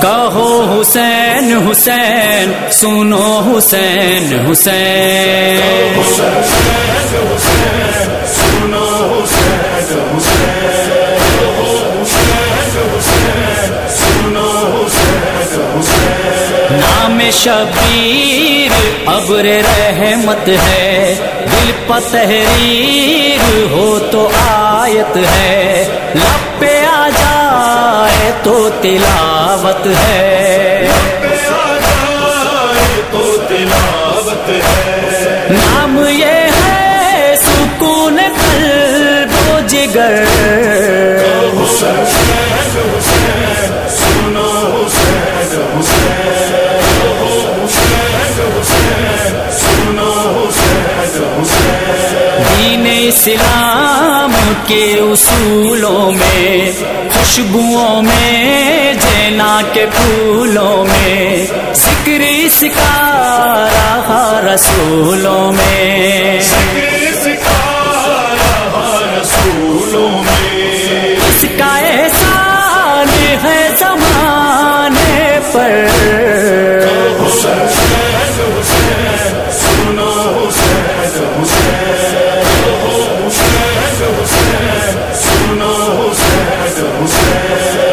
کہو حسین حسین سنو حسین حسین نام شبیر ابر رحمت ہے، دل پہ تحریر ہو تو آیت ہے، لب پہ آ جائے تو تلاوت ہے، نام یہ ہے سکون قلب و جگر، دین اسلام کے اصولوں میں، خوشبوؤں میں، جینا کے پھولوں میں، ذکر اس کا رہا رسولوں میں، اس کا احسان ہے زمانے پر،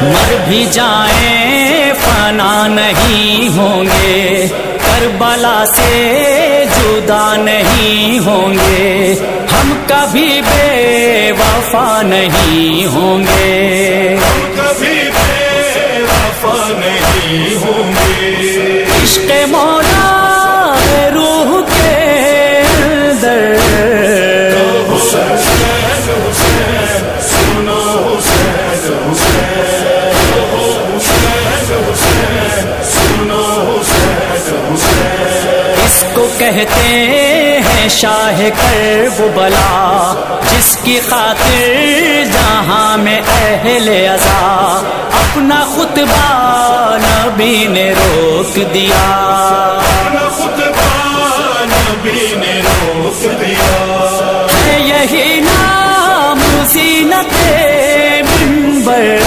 مر بھی جائیں فنا نہیں ہوں گے، کربلا سے جدا نہیں ہوں گے، ہم کبھی بے وفا نہیں ہوں گے، عشق مولا روح کے اندر، اس کو کہتے ہیں شاہ کربلا، جس کی خاطر جہاں میں اہل عزا اپنا خطبہ نبی نے روک دیا، ہے یہی نام زینت منبر،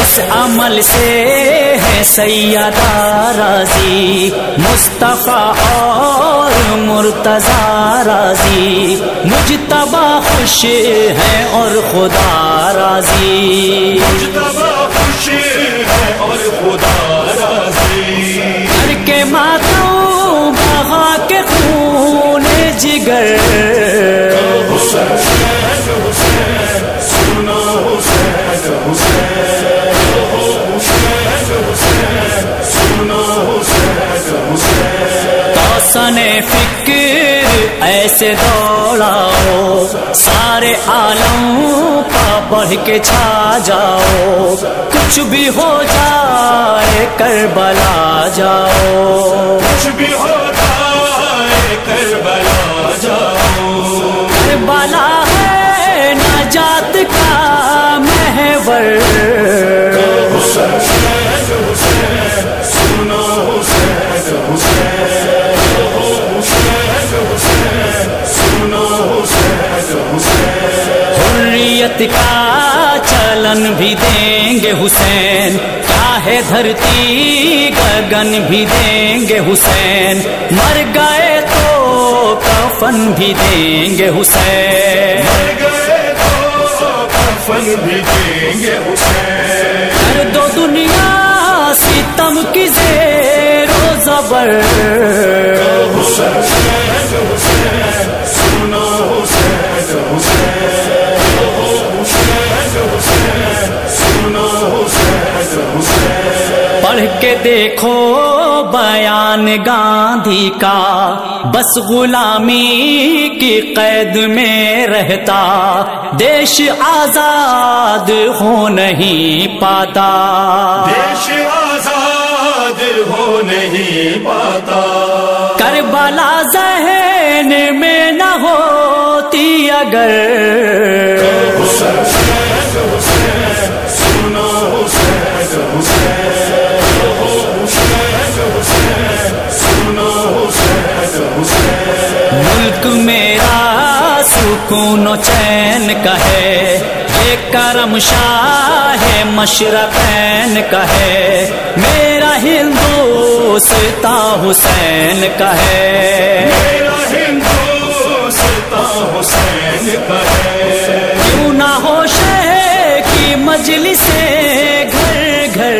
اس عمل سے ہے سیدہ راضی، مصطفیٰ اور مرتضیٰ راضی، مجتبی خوش ہے اور خدا راضی، کر کے ماتوں بہا کے خون جگر، توسن فکر ایسے دوڑاؤ، سارے عالم پا بڑھ کے چھا جاؤ، کچھ بھی ہو جائے کربلا جاؤ، کربلا ہے نجات کا محور، حریت کا چلن بھی دیں گے حسین، چاہے دھرتی گگن بھی دیں گے حسین، مر گئے تو کفن بھی دیں گے حسین، کر دو دنیا ستم کی زیر و زبر، پڑھ کے دیکھو بیان گاندھی کا، بس غلامی کی قید میں رہتا، دیش آزاد ہو نہیں پاتا، کربلا ذہن میں نہ ہوتی اگر، کا ہے، یہ کرم شاہ مشرقین کا ہے، میرا ہندوستاں حسین کا ہے، میرا ہندوستاں حسین کا ہے۔ کیوں نہ ہو شہ کی مجلسیں گھر گھر،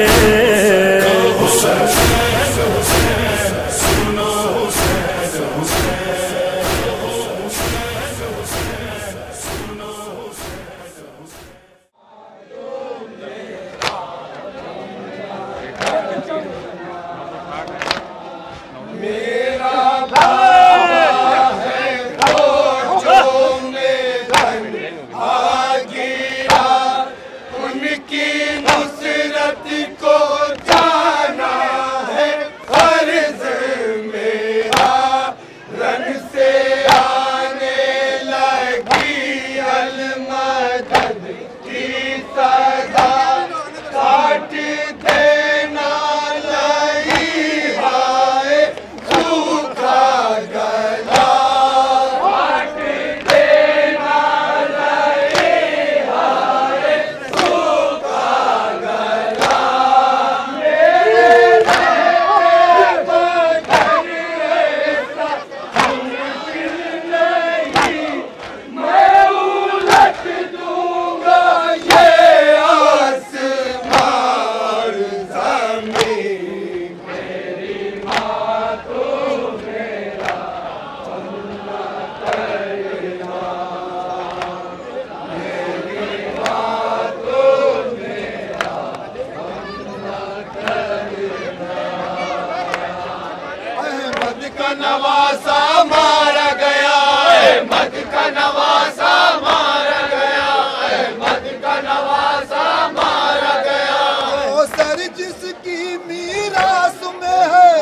نواسا مارا گیا، احمد کا نواسا مارا گیا، احمد کا نواسا مارا گیا۔ وہ سر جس کی میراث میں ہے،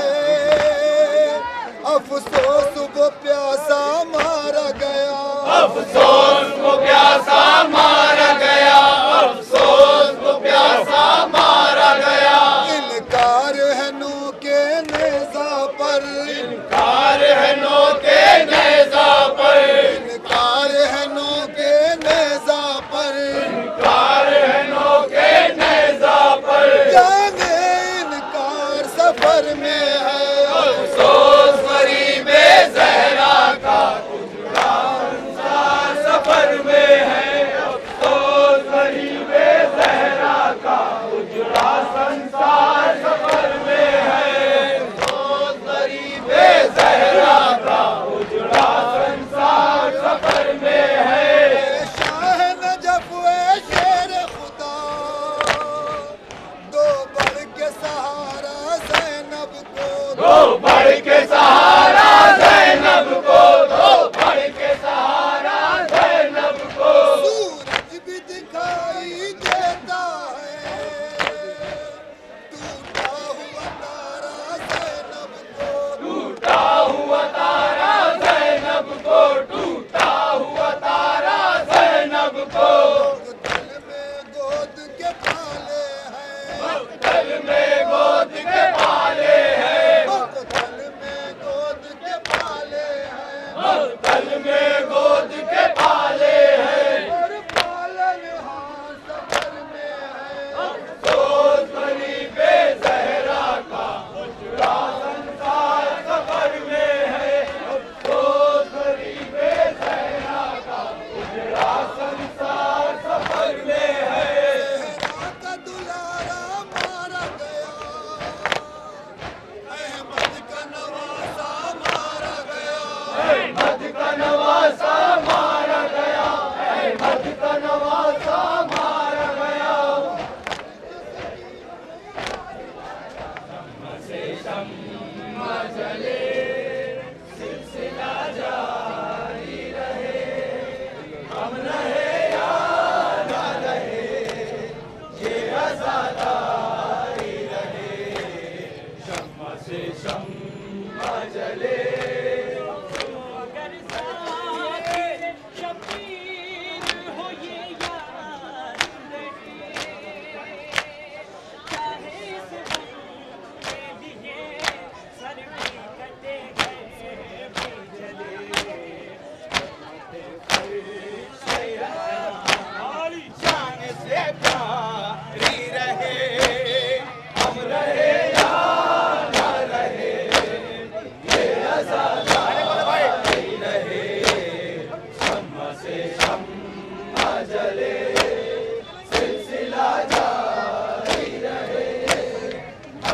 افسوس وہ پیاسا مارا گیا، افسوس وہ پیاسا مارا گیا، افسوس وہ پیاسا مارا گیا۔ انکار ہے نو کے نیزہ پر، انکار ہے نو کے نیزہ پر، انکار ہے نو کے نیزہ پر، انکار ہے نو کے نیزہ پر۔ جانے انکار سفر میں ہے، افسوس غریب زہرا کا اجڑا انصار سفر میں ہے، افسوس غریب زہرا کا اجڑا انصار سفر میں ہے، افسوس غریب زہرا کا اجڑا انصار سفر میں ہے۔ شاہ نجف اے شیر خدا، دو بڑھ کے سہارا زینب کو، دو بڑھ کے سہارا زینب کو، دو بڑھ کے سہارا زینب کو۔ سورج بھی دکھائی دیتا ہے، ٹوٹا ہوا تارا زینب کو، ٹوٹا ہوا تارا زینب کو، ٹوٹا ہوا تارا زینب کو۔ دل میں گود کے پالے ہیں، دل میں گود کے پالے ہیں، دل میں گود کے پالے ہیں، دل میں گود کے پالے ہیں، اور پالن ہاں سفر میں ہے، افسوس غریب زہرا کا اجڑا انصار سفر میں ہے، افسوس غریب زہرا کا اجڑا انصار سفر میں ہے۔ زہرا کا دلارا مارا گیا، احمد کا نواسا مارا گیا، احمد کا نواسا مارا گیا، احمد کا نواسا مارا گیا۔ سے شمع جلے سلسلہ جاری رہے، ہم رہے یا نہ رہے یہ عزاداری رہے، شمع سے شمع جلے۔ اگر ذاکر شبیر ہو یہ یاد رہے، چاہے سے کے لیے سر بھی کٹے گئے بھی جلے،